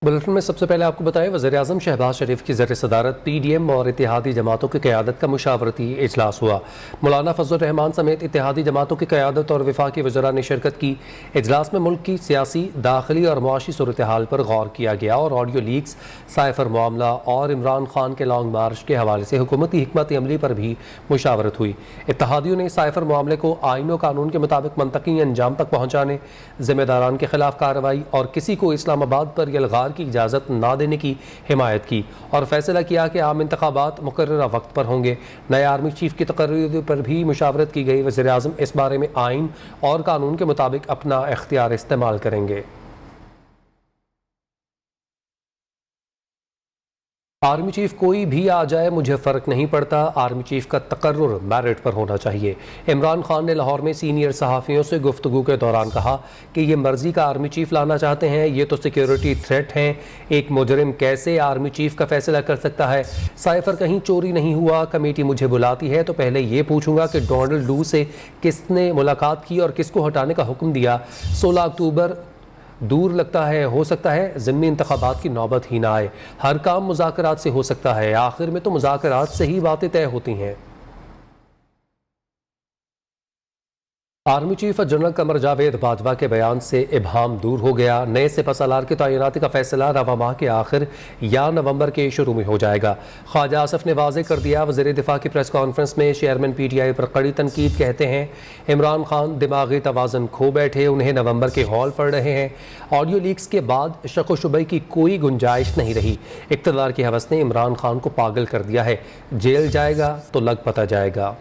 Bulletin में सबसे पहले आपको बताएं, वज़ीर-ए-आज़म शहबाज शरीफ की ज़र सदारत PDM और इत्तेहादी जमातों की क़यादत का मुशावरती इजलास हुआ। मौलाना फजल रहमान समेत इत्तेहादी जमातों की क़यादत और वफाकी वज़रा ने शिरकत की। इजलास में मुल्क की सियासी, दाखिली और मुआशी सूरत हाल पर गौर किया गया और ऑडियो लीक्स, साइफर मामला और इमरान खान के लॉन्ग मार्च के हवाले से हुकूमती हिकमत अमली पर भी मुशावरत हुई। इत्तेहादियों ने साइफर मामले को आईन व कानून के मुताबिक मंतकी अंजाम तक पहुँचाने, ज़िम्मेदारान के खिलाफ कार्रवाई और किसी को इस्लामाबाद पर यलगार की इजाज़त ना देने की हिमायत की और फैसला किया कि आम इंतखाबात मुकर्ररा वक्त पर होंगे। नए आर्मी चीफ की तकर्री पर भी मुशावरत की गई। वज़ीर-ए-आज़म इस बारे में आइन और कानून के मुताबिक अपना इख्तियार इस्तेमाल करेंगे। आर्मी चीफ कोई भी आ जाए मुझे फ़र्क नहीं पड़ता, आर्मी चीफ का तकर्रुर मेरिट पर होना चाहिए। इमरान खान ने लाहौर में सीनियर सहाफ़ियों से गुफ्तगू के दौरान कहा कि ये मर्जी का आर्मी चीफ लाना चाहते हैं, ये तो सिक्योरिटी थ्रेट हैं। एक मुजरिम कैसे आर्मी चीफ का फैसला कर सकता है? साइफर कहीं चोरी नहीं हुआ। कमेटी मुझे बुलाती है तो पहले ये पूछूंगा कि डोनाल्ड लू से किसने मुलाकात की और किसको हटाने का हुक्म दिया। 16 अक्टूबर दूर लगता है, हो सकता है ज़िमनी इंतखाबात की नौबत ही ना आए। हर काम मुज़ाकरात से हो सकता है, आखिर में तो मुज़ाकरात से ही बातें तय होती हैं। Army chief general Qamar Javed Bajwa के बयान से इबहाम दूर हो गया। नए सिपहसालार की तैनाती का फैसला रवा माह के आखिर या नवंबर के शुरू में हो जाएगा। ख्वाजा आसिफ ने वाज़ेह कर दिया। वज़ीर दिफा की प्रेस कॉन्फ्रेंस में चेयरमैन PTI पर कड़ी तनकीद। कहते हैं इमरान खान दिमागी तवाज़ुन खो बैठे, उन्हें नवंबर के हॉल पड़ रहे हैं। ऑडियो लीक्स के बाद शक व शुबे की कोई गुंजाइश नहीं रही। इक़्तिदार की हवस ने इमरान खान को पागल कर दिया है। जेल जाएगा तो लग पता जाएगा।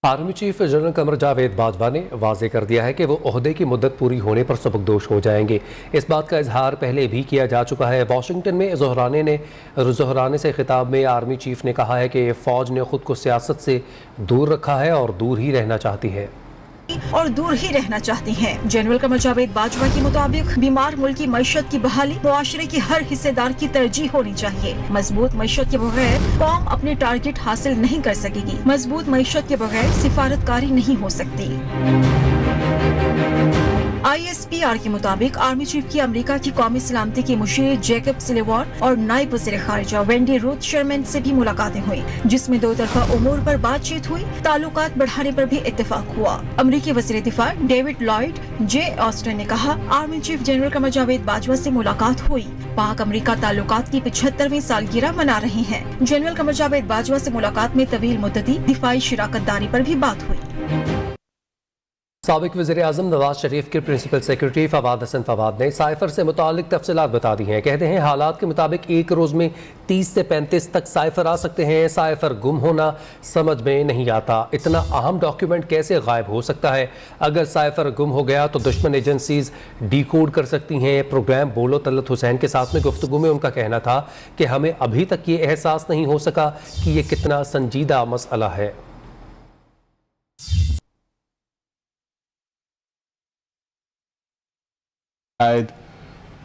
Army chief general Qamar Javed Bajwa ने वाज़ेह कर दिया है कि वो ओहदे की मुद्दत पूरी होने पर सबकदोश हो जाएंगे। इस बात का इजहार पहले भी किया जा चुका है। वाशिंगटन में ज़ोहराने से खिताब में आर्मी चीफ ने कहा है कि फ़ौज ने खुद को सियासत से दूर रखा है और दूर ही रहना चाहती है जनरल कमर जावेद बाजवा के मुताबिक बीमार मुल्क की मईशत की बहाली मुआशरे की हर हिस्सेदार की तरजीह होनी चाहिए। मजबूत मईशत के बगैर कौम अपने टारगेट हासिल नहीं कर सकेगी। मजबूत मईशत के बगैर सिफारतकारी नहीं हो सकती। ISPR के मुताबिक आर्मी चीफ की अमेरिका की कौमी सलामती के मुशीर जैकब सुलिवान और नायब वज़ीर खारिजा वेंडी रूथ शर्मैन से भी मुलाकातें हुई, जिसमें दो तरफा उमूर पर बातचीत हुई। ताल्लुकात बढ़ाने पर भी इत्तेफाक हुआ। अमेरिकी वज़ीर दिफा डेविड लॉयड J. ऑस्टिन ने कहा army chief general Qamar Javed Bajwa से मुलाकात हुई। पाक अमेरिका ताल्लुकात की 75वीं सालगिरह मना रहे हैं। जनरल कमर जावेद बाजवा से मुलाकात में तवील मुद्दती दिफाई शिराकतदारी पर भी बात हुई। साबिक वज़ीर-ए-आज़म नवाज शरीफ के प्रिंसिपल सेक्रेटरी फवाद हसन फवाद ने साइफर से मुतालिक तफसीलात बता दी हैं। कहते हैं हालात के मुताबिक एक रोज़ में 30 से 35 तक साइफर आ सकते हैं। साइफर गुम होना समझ में नहीं आता। इतना अहम डॉक्यूमेंट कैसे गायब हो सकता है? अगर साइफर गुम हो गया तो दुश्मन एजेंसीज डिकोड कर सकती हैं। प्रोग्राम बोलो तलत हुसैन के साथ में गुफ्तगू में उनका कहना था कि हमें अभी तक ये एहसास नहीं हो सका कि ये कितना संजीदा मसला है। शायद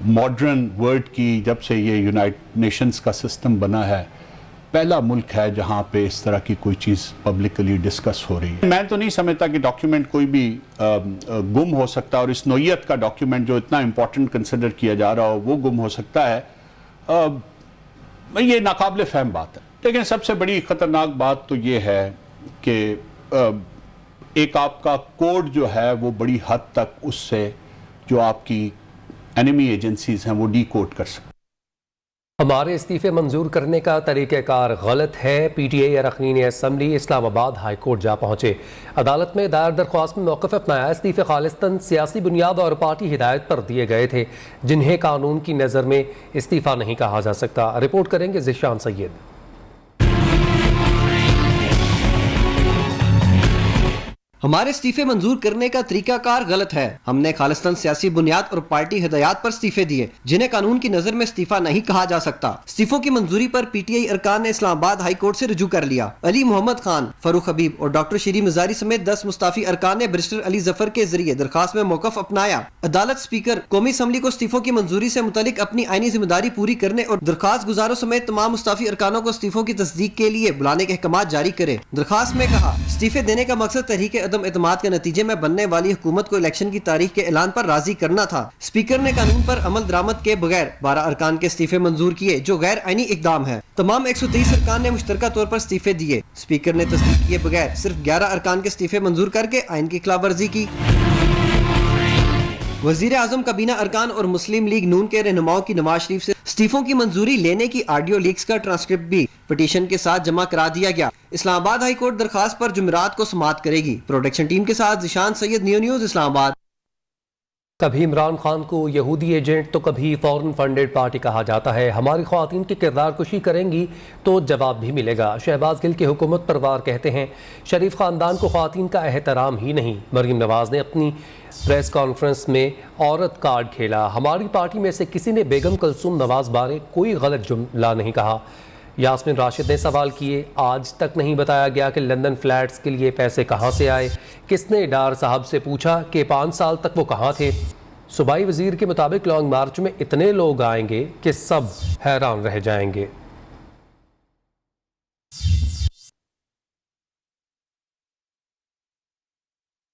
मॉडर्न वर्ल्ड की जब से ये यूनाइटेड नेशंस का सिस्टम बना है, पहला मुल्क है जहाँ पे इस तरह की कोई चीज़ पब्लिकली डिस्कस हो रही है। मैं तो नहीं समझता कि डॉक्यूमेंट कोई भी गुम हो सकता और इस नौइयत का डॉक्यूमेंट जो इतना इम्पोर्टेंट कंसिडर किया जा रहा हो वो गुम हो सकता है। ये नाकाबिल फहम बात है। लेकिन सबसे बड़ी ख़तरनाक बात तो ये है कि एक आपका कोड जो है वो बड़ी हद तक उससे जो आपकी एनिमी एजेंसीज हैं वो डीकोड कर सकते। हमारे इस्तीफे मंजूर करने का तरीक़ाकार गलत है। PTI अरकान असम्बली इस्लामाबाद हाई कोर्ट जा पहुंचे। अदालत में दायर दरख्वास्त में मौक़िफ़ अपनाया। इस्तीफे खालिस्तन सियासी बुनियाद और पार्टी हिदायत पर दिए गए थे, जिन्हें कानून की नज़र में इस्तीफ़ा नहीं कहा जा सकता। रिपोर्ट करेंगे ज़िशान सैयद। हमारे इस्तीफे मंजूर करने का तरीकाकार गलत है। हमने खालिस्तान सियासी बुनियाद और पार्टी हिदायत पर इस्तीफे दिए, जिन्हें कानून की नजर में इस्तीफा नहीं कहा जा सकता। इस्तीफों की मंजूरी पर PTI अरकान ने इस्लामाबाद हाई कोर्ट से रुजू कर लिया। अली मोहम्मद खान, फरूख हबीब और डॉक्टर शीरी मजारी समेत 10 मुस्ताफी अरकान ने बैरिस्टर अली जफर के जरिए दरखास्त में मौकफ अपनाया। अदालत स्पीकर कौमी असम्बली को इस्तीफों की मंजूरी से मुतालिक अपनी आईनी जिम्मेदारी पूरी करने और दरखास्त गुजारों समेत तमाम मुस्ताफी अरकानों को इस्तीफों की तस्दीक के लिए बुलाने के अहकाम जारी करे। दरखास्त में कहा इस्तीफे देने का मकसद तहरीक अदम एतमाद के नतीजे में बनने वाली हुकूमत को इलेक्शन की तारीख के ऐलान पर राजी करना था। स्पीकर ने कानून पर अमल दरामद के बगैर 12 अरकान के इस्तीफे मंजूर किए, जो गैर आईनी इकदाम है। तमाम 123 अरकान ने मुश्तरका तौर पर इस्तीफे दिए। स्पीकर ने तस्दीक किए बगैर सिर्फ 11 अरकान के इस्तीफे मंजूर करके आइन की खिलाफवर्जी की। वजीर आजम काबीना अरकान और मुस्लिम लीग नून के रहनुमाओं की नवाज शरीफ से इस्तीफों की मंजूरी लेने की ऑडियो लीक्स का ट्रांसक्रिप्ट भी पिटीशन के साथ जमा करा दिया गया। इस्लामाबाद हाई कोर्ट दरखास्त पर जुमेरात को समाअत करेगी। प्रोडक्शन टीम के साथ जिशान सैयद, न्यू न्यूज़, इस्लामाबाद। कभी इमरान खान को यहूदी एजेंट तो कभी फॉरेन फंडेड पार्टी कहा जाता है। हमारी ख्वातीन की किरदार कुशी करेंगी तो जवाब भी मिलेगा। शहबाज गिल की हुकूमत पर वार कहते हैं शरीफ खानदान को ख्वातीन का एहतराम ही नहीं। मरीम नवाज ने अपनी प्रेस कॉन्फ्रेंस में औरत कार्ड खेला। हमारी पार्टी में से किसी ने बेगम कुलसूम नवाज बारे कोई गलत जुमला नहीं कहा। यास्मीन राशिद ने सवाल किए, आज तक नहीं बताया गया कि लंदन फ्लैट्स के लिए पैसे कहाँ से आए। किसने डार साहब से पूछा कि 5 साल तक वो कहाँ थे। सूबाई वजीर के मुताबिक लॉन्ग मार्च में इतने लोग आएंगे कि सब हैरान रह जाएंगे।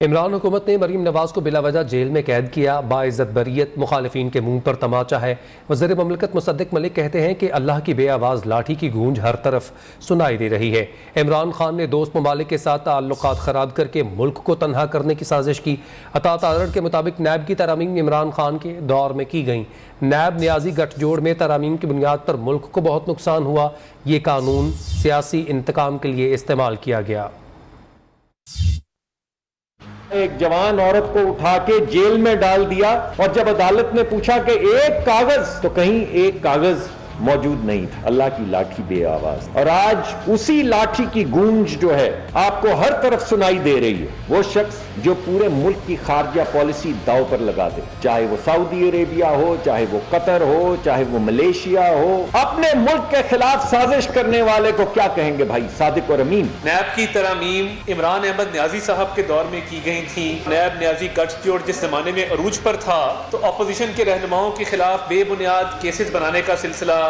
इमरान हुकूमत ने मरीम नवाज को बिला वजह जेल में कैद किया। बाइज्जत बरीयत मुखालिफिन के मुंह पर तमाचा है। वज़ीर ममलकत मुसद्दिक मलिक कहते हैं कि अल्लाह की बेआवाज़ लाठी की गूंज हर तरफ सुनाई दे रही है। इमरान खान ने दोस्त ममालिक के साथ ताल्लुकात ख़राब करके मुल्क को तनहा करने की साजिश की। अता तारड़ के मुताबिक नैब की तरामीम इमरान खान के दौर में की गई। नैब न्याजी गठजोड़ में तरामीम की बुनियाद पर मुल्क को बहुत नुकसान हुआ। ये कानून सियासी इंतकाम के लिए इस्तेमाल किया गया। एक जवान औरत को उठा के जेल में डाल दिया और जब अदालत ने पूछा कि एक कागज, तो कहीं एक कागज मौजूद नहीं था। अल्लाह की लाठी बेआवाज। और आज उसी लाठी की गूंज जो है आपको हर तरफ सुनाई दे रही है। वो शख्स जो पूरे मुल्क की खारजा पॉलिसी दाव पर लगा दे, चाहे वो सऊदी अरेबिया हो, चाहे वो कतर हो, चाहे वो मलेशिया हो, अपने मुल्क के खिलाफ साजिश करने वाले को क्या कहेंगे भाई, सादिक और अमीन। नैब की तरामीम इमरान अहमद न्याजी साहब के दौर में की गई थी। नैब न्याजी गठजोड़ जिस जमाने में अरूज पर था तो अपोजिशन के रहनुमाओं के खिलाफ बेबुनियाद केसेस बनाने का सिलसिला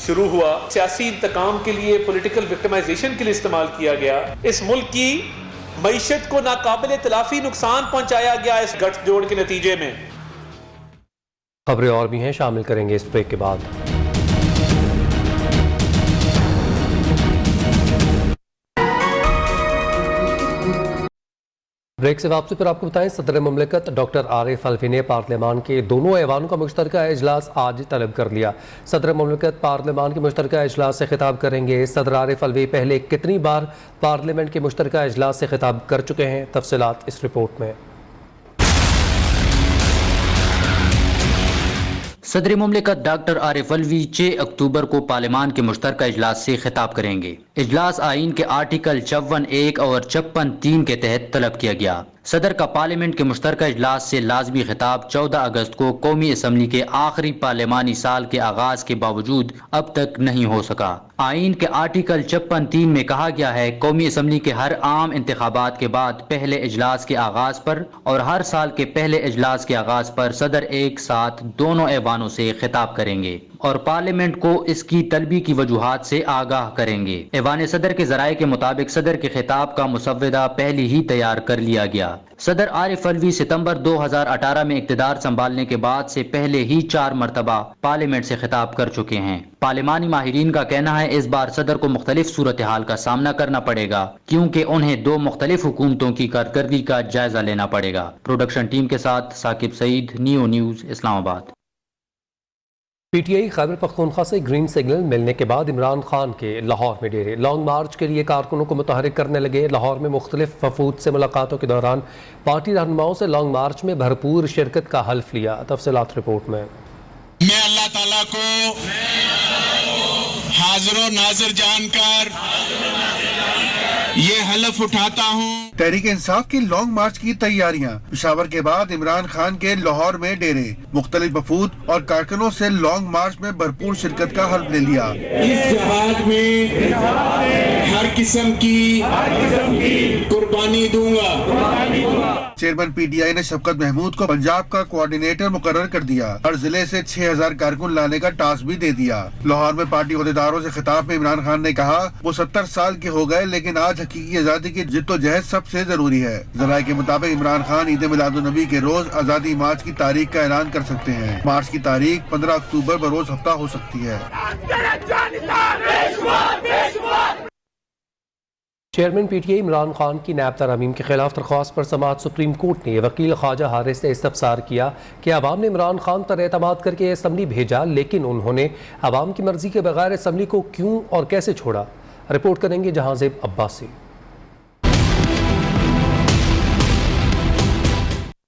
शुरू हुआ। सियासी इंतकाम के लिए, पॉलिटिकल विक्टिमाइजेशन के लिए इस्तेमाल किया गया। इस मुल्क की मईशत को नाकाबिले तलाफी नुकसान पहुंचाया गया इस गठजोड़ के नतीजे में। खबरें और भी हैं, शामिल करेंगे इस ब्रेक के बाद। ब्रेक से वापसी पर आपको बताएं, सदर ममलकत डॉक्टर आरिफ अलवी ने पार्लियामान के दोनों ऐवानों का मुश्तरका इजलास आज तलब कर लिया। सदर ममलकत पार्लियामान के मुश्तरका इजलास से खिताब करेंगे। सदर आरिफ अलवी पहले कितनी बार पार्लियामेंट के मुश्तरका इजलास से खिताब कर चुके हैं, तफसीलात इस रिपोर्ट में। सदर मुमलिकत डॉक्टर आरिफ अलवी 6 अक्टूबर को पार्लियामान के मुश्तरका इजलास से खिताब करेंगे। इजलास आइन के आर्टिकल 54(1) और 56(3) के तहत तलब किया गया। सदर का पार्लियामेंट के मुश्तरका इजलास से लाजमी खिताब 14 अगस्त को कौमी असम्बली के आखिरी पार्लियामानी साल के आगाज के बावजूद अब तक नहीं हो सका। आइन के आर्टिकल 56(3) में कहा गया है, कौमी असम्बली के हर आम इंतखाबात के बाद पहले इजलास के आगाज पर और हर साल के पहले इजलास के आगाज पर सदर एक साथ दोनों ऐवानों से खिताब करेंगे और पार्लियामेंट को इसकी तलबी की वजूहात से आगाह करेंगे। ऐवान सदर के जराये के मुताबिक सदर के खिताब का मुसव्वदा पहले ही तैयार कर लिया गया। सदर आरिफ अलवी सितंबर 2018 में इक़्तिदार संभालने के बाद से पहले ही 4 मरतबा पार्लियामेंट से खिताब कर चुके हैं। पार्लियामानी माहिरीन का कहना है इस बार सदर को मुख्तलिफ सूरत हाल का सामना करना पड़ेगा क्योंकि उन्हें 2 मुख्तलिफ हुकूमतों की कारकर्दगी का जायजा लेना पड़ेगा। प्रोडक्शन टीम के साथ Saqib Saeed, new news, Islamabad. PTI Khyber Pakhtunkhwa से ग्रीन सिग्नल मिलने के बाद इमरान खान के लाहौर में डेरे। लॉन्ग मार्च के लिए कारकुनों को मुतहरिक करने लगे। लाहौर में मुख्तलिफ वफूद से मुलाकातों के दौरान पार्टी रहनुमाओं से लॉन्ग मार्च में भरपूर शिरकत का हल्फ लिया। तफसीलात रिपोर्ट में। मैं अल्लाह ताला को हाजिर नाजिर जानकर ये हलफ उठाता हूँ। तहरीक इंसाफ की लॉन्ग मार्च की तैयारियां। पेशावर के बाद इमरान खान के लाहौर में डेरे। मुख्तलिफ वफूद और कारकुनों से लॉन्ग मार्च में भरपूर शिरकत का हल्फ ले लिया। इस जिहाद में हर किस्म की कुर्बानी कुर्बानी दूंगा। चेयरमैन पीटीआई ने शफकत महमूद को पंजाब का कोऑर्डिनेटर मुकर्रर कर दिया। हर जिले से 6000 कारकुन लाने का टास्क भी दे दिया। लाहौर में पार्टी ओहदेदारों से खिताब में इमरान खान ने कहा, वो 70 साल के हो गए, लेकिन आज हकीकी आजादी की जिद्दोजहद सबसे जरूरी है। जराये के मुताबिक इमरान खान ईद मिलादुन्नबी के रोज आजादी मार्च की तारीख का ऐलान कर सकते हैं। मार्च की तारीख 15 अक्टूबर बरोज हफ्ता हो सकती है। चेयरमैन पीटीआई इमरान खान की नैब तरमीम के खिलाफ दरख्वास्त पर समाअत सुप्रीम कोर्ट ने वकील ख्वाजा हारिस ने इस्तफसार किया कि अवाम ने इमरान खान पर एतमाद करके असम्बली भेजा, लेकिन उन्होंने अवाम की मर्जी के बगैर असम्बली को क्यों और कैसे छोड़ा। रिपोर्ट करेंगे जहांजेब अब्बासी।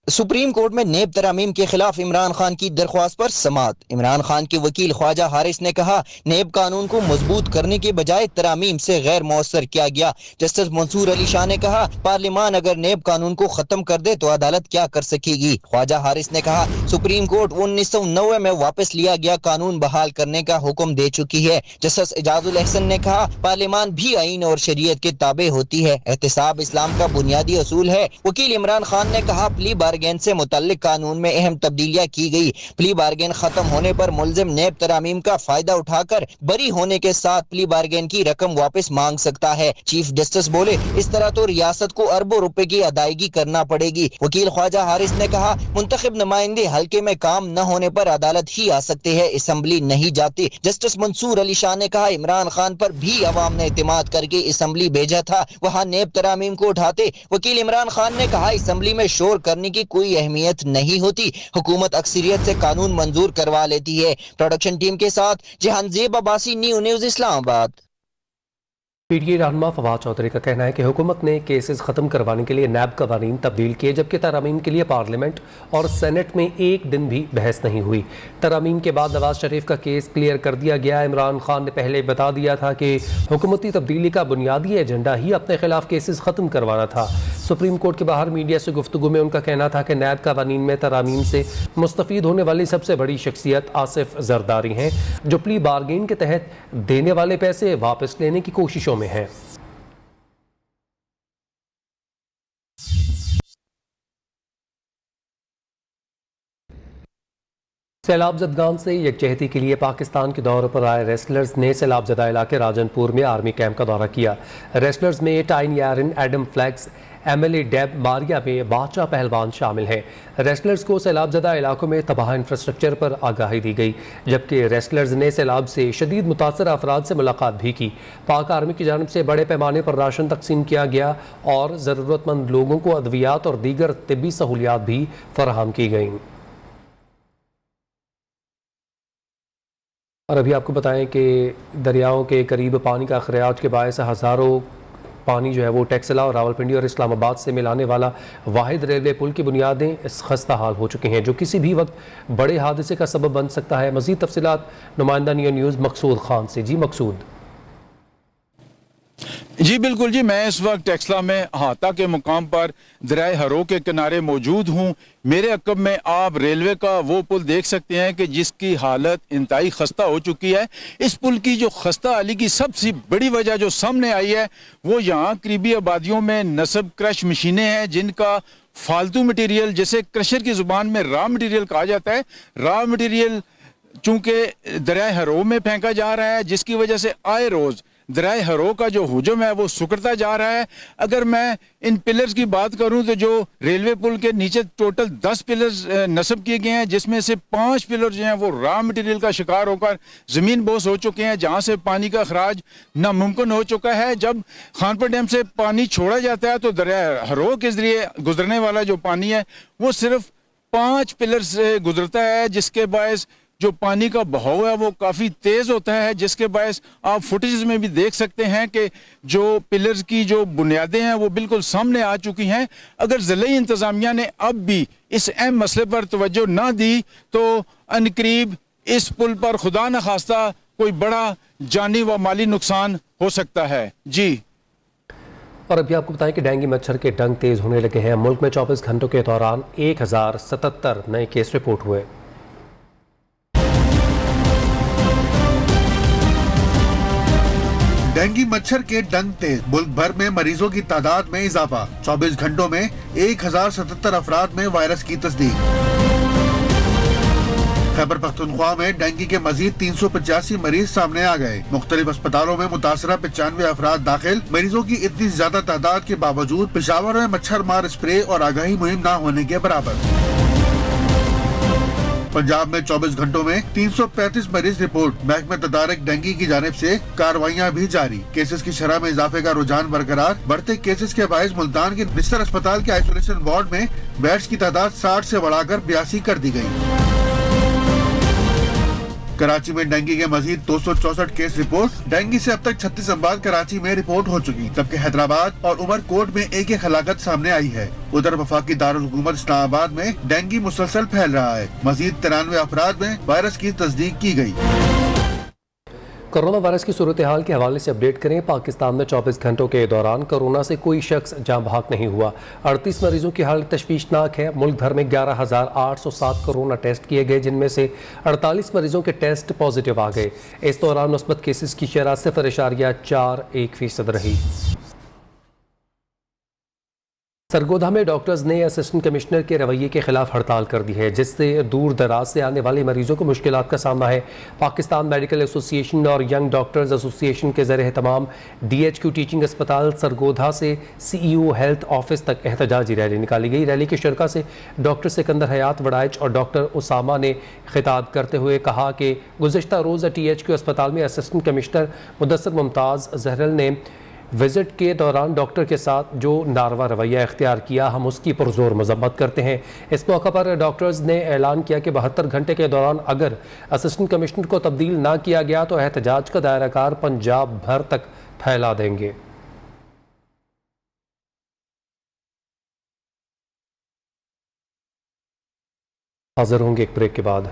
सुप्रीम कोर्ट में नेब तरामीम के खिलाफ इमरान खान की दरख्वास्त पर समाअत। इमरान खान के वकील ख्वाजा हारिस ने कहा, नेब कानून को मजबूत करने के बजाय तरामीम से गैर मौसर किया गया। जस्टिस मंसूर अली शाह ने कहा, पार्लियामान अगर नेब कानून को खत्म कर दे तो अदालत क्या कर सकेगी। ख्वाजा हारिस ने कहा, सुप्रीम कोर्ट 1990 में वापस लिया गया कानून बहाल करने का हुक्म दे चुकी है। जस्टिस एजाजुल अहसन ने कहा, पार्लियामान भी आईन और शरीयत के ताबे होती है, एहतिसाब इस्लाम का बुनियादी असूल है। वकील इमरान खान ने कहा, प्ली बार्गेन से मुतल्लिक कानून में अहम तब्दीलियां की गई। प्ली बार्गेन खत्म होने पर मुल्जिम नेब तरामीम का फायदा उठाकर बरी होने के साथ प्ली बार्गेन की रकम वापस मांग सकता है। चीफ जस्टिस बोले, इस तरह तो रियासत को अरबों रुपए की अदायगी करना पड़ेगी। वकील ख्वाजा हारिस ने कहा, मुंतखब नुमाइंदे हल्के में काम न होने पर अदालत ही आ सकते हैं, असम्बली नहीं जाती। जस्टिस मंसूर अली शाह ने कहा, इमरान खान पर भी अवाम ने इत्तेमाद करके असम्बली भेजा था, वहाँ नेब तरामीम को उठाते। वकील इमरान खान ने कहा, असम्बली में शोर करने की कोई अहमियत नहीं होती, हुकूमत अक्सरियत से कानून मंजूर करवा लेती है। प्रोडक्शन टीम के साथ जहांजेब अब्बासी, न्यूज़ इस्लामाबाद। पीटीआई रहनुमा फवाद चौधरी का कहना है कि हुकूमत ने केसेस ख़त्म करवाने के लिए नैब कवानीन तब्दील किए, जबकि तरमीम के लिए पार्लियामेंट और सेनेट में एक दिन भी बहस नहीं हुई। तरमीम के बाद नवाज शरीफ का केस क्लियर कर दिया गया। इमरान खान ने पहले बता दिया था कि हुकूमती तब्दीली का बुनियादी एजेंडा ही अपने खिलाफ केसेस ख़त्म करवाना था। सुप्रीम कोर्ट के बाहर मीडिया से गुफ्तगू में उनका कहना था कि नैब कवानीन में तरमीम से मुस्तफ़ीद होने वाली सबसे बड़ी शख्सियत आसिफ जरदारी हैं, जो प्ली बार्गेन के तहत देने वाले पैसे वापस लेने की कोशिशों में है। सैलाब ज़दगान से यकजहती के लिए पाकिस्तान के दौरे पर आए रेसलर्स ने सैलाब ज़दा इलाके राजनपुर में आर्मी कैंप का दौरा किया। रेसलर्स में टाइन यारिन, एडम फ्लैक्स, एमएलए डेब मारिया में बादशाह पहलवान शामिल हैं। रेसलर्स को सैलाब ज़दा इलाकों में तबाह इंफ्रास्ट्रक्चर पर आगाही दी गई, जबकि रेसलर्स ने सैलाब से शदीद मुतासर अफराद से मुलाकात भी की। पाक आर्मी की जानिब से बड़े पैमाने पर राशन तकसीम किया गया और ज़रूरतमंद लोगों को अद्वियात और दीगर तिब्बी सहूलियात भी फराहम की गईं। और अभी आपको बताएं कि दरियाओं के करीब पानी का खराज के बायस हज़ारों पानी जो है वो टेक्सला और रावलपिंडी और इस्लामाबाद से मिलाने वाला वाहिद रेलवे पुल की बुनियादें खस्ता हाल हो चुकी हैं, जो किसी भी वक्त बड़े हादसे का सबब बन सकता है। मज़ीद तफसीलात नुमाइंदा न्यूज़ मकसूद खान से। जी मकसूद। जी बिल्कुल जी, मैं इस वक्त टेक्सला में हाता के मुकाम पर दरिया हरो के किनारे मौजूद हूँ। मेरे अकब में आप रेलवे का वो पुल देख सकते हैं कि जिसकी हालत इंतहाई खस्ता हो चुकी है। इस पुल की जो खस्ता हाली की सबसे बड़ी वजह जो सामने आई है वो यहाँ करीबी आबादियों में नस्ब क्रश मशीनें हैं, जिनका फालतू मटीरियल, जैसे क्रशर की ज़ुबान में रॉ मटीरियल कहा जाता है, रॉ मटीरियल चूँकि दरिया हरो में फेंका जा रहा है, जिसकी वजह से आए रोज़ दरिया हरो का जो हुजम है वो सुकड़ता जा रहा है। अगर मैं इन पिलर्स की बात करूं तो जो रेलवे पुल के नीचे टोटल 10 पिलर्स नस्ब किए गए हैं, जिसमें से 5 पिलर जो हैं वो रॉ मटेरियल का शिकार होकर ज़मीन बोस हो चुके हैं, जहां से पानी का अखराज नामुमकिन हो चुका है। जब खानपुर डैम से पानी छोड़ा जाता है तो दरिया हरो के ज़रिए गुजरने वाला जो पानी है वो सिर्फ 5 पिलर से गुजरता है, जिसके बायस जो पानी का बहाव है वो काफ़ी तेज़ होता है, जिसके बायस आप फुटेज में भी देख सकते हैं कि जो पिलर्स की जो बुनियादें हैं वो बिल्कुल सामने आ चुकी हैं। अगर ज़िले इंतज़ामिया ने अब भी इस अहम मसले पर तवज्जो ना दी तो अनकरीब इस पुल पर खुदा न खास्ता कोई बड़ा जानी व माली नुकसान हो सकता है। जी। और अभी आपको बताएं कि डेंगू मच्छर के डंक तेज़ होने लगे हैं। मुल्क में 24 घंटों के दौरान 1077 नए केस रिपोर्ट हुए। डेंगू मच्छर के डंक तेज, मुल्क भर में मरीजों की तादाद में इजाफा। 24 घंटों में 1077 अफराद में वायरस की तस्दीक। खैबर पख्तूनख्वा में डेंगू के मजीद 385 मरीज सामने आ गए। मुख्तलिफ अस्पतालों में मुतासरा 95 अफराद दाखिल। मरीजों की इतनी ज्यादा तादाद के बावजूद पेशावर में मच्छर मार स्प्रे और आगाही मुहिम न होने के बराबर। पंजाब में 24 घंटों में 335 मरीज रिपोर्ट। महकमे तदारक डेंगू की जानिब से कार्रवाइयाँ भी जारी। केसेस की शरह में इजाफे का रुझान बरकरार। बढ़ते केसेस के बायस मुल्तान के निस्तर अस्पताल के आइसोलेशन वार्ड में बेड्स की तादाद 60 से बढ़ाकर 82 कर दी गयी। कराची में डेंगू के मजीद 264 केस रिपोर्ट। डेंगू से अब तक 36 अमवात कराची में रिपोर्ट हो चुकी, जबकि हैदराबाद और उमरकोट में एक हलाकत सामने आई है। उधर वफाकी दारुल हुकूमत इस्लामाबाद में डेंगू मुसलसल फैल रहा है। मजीद 93 अफराद में वायरस की तस्दीक की गई। कोरोना वायरस की सूरत हाल के हवाले से अपडेट करें। पाकिस्तान में 24 घंटों के दौरान कोरोना से कोई शख्स जाँ बहक नहीं हुआ। 38 मरीजों की हालत तशवीशनाक है। मुल्क भर में 11,807 कोरोना टेस्ट किए गए, जिनमें से 48 मरीजों के टेस्ट पॉजिटिव आ गए। इस दौरान मुस्बत केसेस की शरह 0.41% रही। सरगोधा में डॉक्टर्स ने असिस्टेंट कमिश्नर के रवैये के खिलाफ हड़ताल कर दी है, जिससे दूर दराज से आने वाले मरीजों को मुश्किलात का सामना है। पाकिस्तान मेडिकल एसोसिएशन और यंग डॉक्टर्स एसोसिएशन के ज़रिए तमाम DHQ टीचिंग अस्पताल सरगोधा से CEO हेल्थ ऑफिस तक एहतजाजी रैली निकाली गई। रैली के शुरका से डॉक्टर सिकंदर हयात वड़ाइच और डॉक्टर उसामा ने खिताब करते हुए कहा कि गुज़िश्ता रोज़ THQ अस्पताल में असिस्टेंट कमिश्नर मुदस्सर मुमताज़ जहरल ने विजिट के दौरान डॉक्टर के साथ जो नारवा रवैया इख्तियार किया, हम उसकी पुरजोर मजम्मत करते हैं। इस मौका पर डॉक्टर्स ने ऐलान किया कि 72 घंटे के दौरान अगर असिस्टेंट कमिश्नर को तब्दील ना किया गया तो एहतजाज का दायरा कार पंजाब भर तक फैला देंगे। हाजिर होंगे एक ब्रेक के बाद।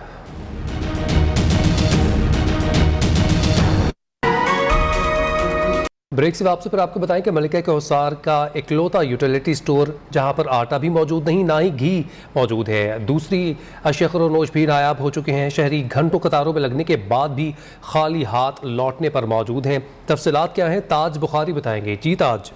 ब्रेक से वापसी पर आपको बताएं कि मलिका के हिसार का इकलौता यूटिलिटी स्टोर जहां पर आटा भी मौजूद नहीं, ना ही घी मौजूद है। दूसरी अशिया खरोनोश भी नायाब हो चुके हैं। शहरी घंटों कतारों में लगने के बाद भी खाली हाथ लौटने पर मौजूद हैं। तफसीलात क्या हैं, ताज बुखारी बताएंगे। जी ताज।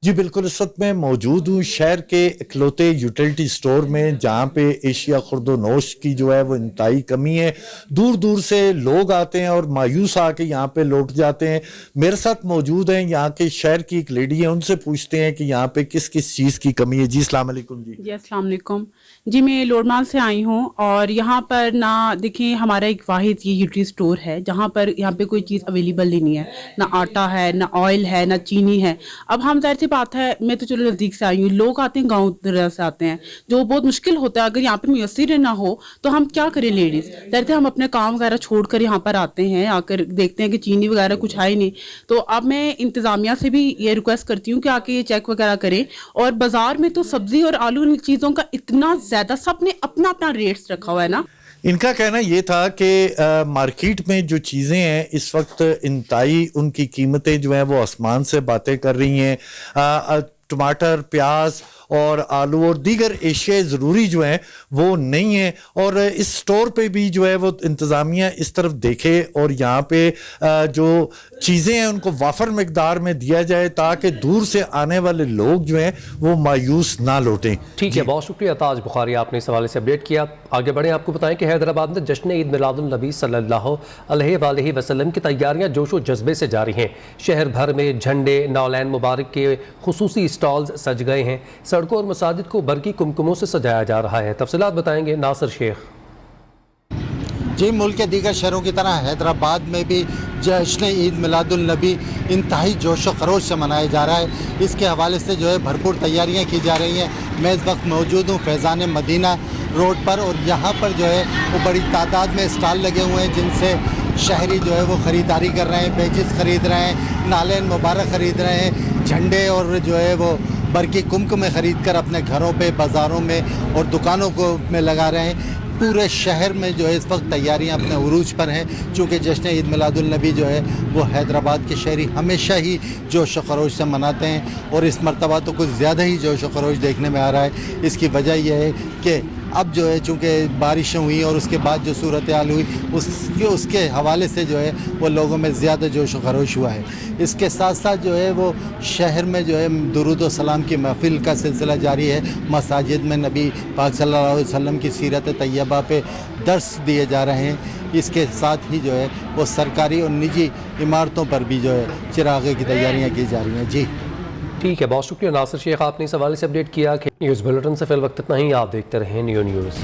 जी बिल्कुल, इस वक्त मैं मौजूद हूँ शहर के इकलौते यूटिलिटी स्टोर में, जहाँ पे एशिया खुर्दोनोश की जो है वो इंतहाई कमी है। दूर दूर से लोग आते हैं और मायूस आके यहाँ पे लौट जाते हैं। मेरे साथ मौजूद हैं यहाँ के शहर की एक लेडी है, उनसे पूछते हैं कि यहाँ पे किस किस चीज़ की कमी है। जी अस्सलाम वालेकुम। जी अस्सलाम वालेकुम जी, मैं लोडमाल से आई हूँ और यहाँ पर ना देखिए हमारा एक वाहिद ये यूटिलिटी स्टोर है जहाँ पर यहाँ पे कोई चीज़ अवेलेबल ही नहीं है, ना आटा है, ना ऑयल है, ना चीनी है। अब हम जाहिर सी बात है, मैं तो चलो नज़दीक से आई हूँ, लोग आते हैं गाँव दराज से आते हैं, जो बहुत मुश्किल होता है। अगर यहाँ पे मुयस्सर ना हो तो हम क्या करें लेडीज़। जाहिर से हम अपने काम वगैरह छोड़ कर यहाँ पर आते हैं, आकर देखते हैं कि चीनी वगैरह कुछ है ही नहीं। तो अब मैं इंतज़ामिया से भी ये रिक्वेस्ट करती हूँ कि आके ये चेक वगैरह करें। और बाजार में तो सब्जी और आलू इन चीज़ों का इतना ज्यादा, सबने अपना अपना रेट्स रखा हुआ है ना। इनका कहना ये था कि मार्केट में जो चीज़ें हैं इस वक्त इंतहाई उनकी कीमतें जो हैं वो आसमान से बातें कर रही हैं। टमाटर, प्याज और आलू और दीगर एशिया ज़रूरी जो हैं वो नहीं है। और इस स्टोर पे भी जो है वो इंतज़ामिया इस तरफ देखे और यहाँ पे जो चीज़ें हैं उनको वाफर मकदार में दिया जाए ताकि दूर से आने वाले लोग जो हैं वो मायूस ना लौटें। ठीक है, बहुत शुक्रिया ताज बुखारी, आपने इस हवाले से अपडेट किया। आगे बढ़े, आपको बताएं कि हैदराबाद में जश्न ईद मिलादुन नबी सल्लल्लाहु अलैहि वसल्लम की तैयारियां जोशो जज्बे से जारी हैं। शहर भर में झंडे, नौलैन मुबारक के खुसूसी स्टॉल्स सज गए हैं। सड़कों और मसाजिद को बरकी कुमकुमों से सजाया जा रहा है। तफसीलात बताएंगे नासिर शेख। जी, मुल्क के दीगर शहरों की तरह हैदराबाद में भी जश्न ईद मिलादुल नबी इंतहाई जोश व खरोश से मनाया जा रहा है। इसके हवाले से जो है भरपूर तैयारियां की जा रही हैं। मैं इस वक्त मौजूद हूँ फैज़ान मदीना रोड पर और यहाँ पर जो है वो बड़ी तादाद में स्टॉल लगे हुए हैं जिनसे शहरी जो है वो ख़रीदारी कर रहे हैं, बेचिस ख़रीद रहे हैं, नालेन मुबारक ख़रीद रहे हैं, झंडे और जो है वो बरकी कुमकुम ख़रीद कर अपने घरों पे, बाज़ारों में और दुकानों को में लगा रहे हैं। पूरे शहर में जो है इस वक्त तैयारियां अपने उरूज पर हैं। चूँकि जश्न ईद मिलादुल नबी जो है वो हैदराबाद के शहरी हमेशा ही जोश व खरोश से मनाते हैं और इस मरतबा तो कुछ ज़्यादा ही जोश व खरोश देखने में आ रहा है। इसकी वजह यह है कि अब जो है चूँकि बारिशें हुई और उसके बाद जो सूरत हाल हुई उसके हवाले से जो है वो लोगों में ज़्यादा जोश व खरोश हुआ है। इसके साथ साथ जो है वो शहर में जो है दुरूद व सलाम की महफिल का सिलसिला जारी है। मसाजिद में नबी पाक सल्लल्लाहु अलैहि वसल्लम की सीरत तैयबा पे दर्स दिए जा रहे हैं। इसके साथ ही जो है वो सरकारी और निजी इमारतों पर भी जो है चिरागे की तैयारियाँ की जा रही हैं। जी ठीक है, बहुत शुक्रिया नासिर शेख, आपने इस हवाले से अपडेट किया। न्यूज़ बुलेटिन से फिल वक्त इतना ही। आप देखते रहें नियो न्यूज़।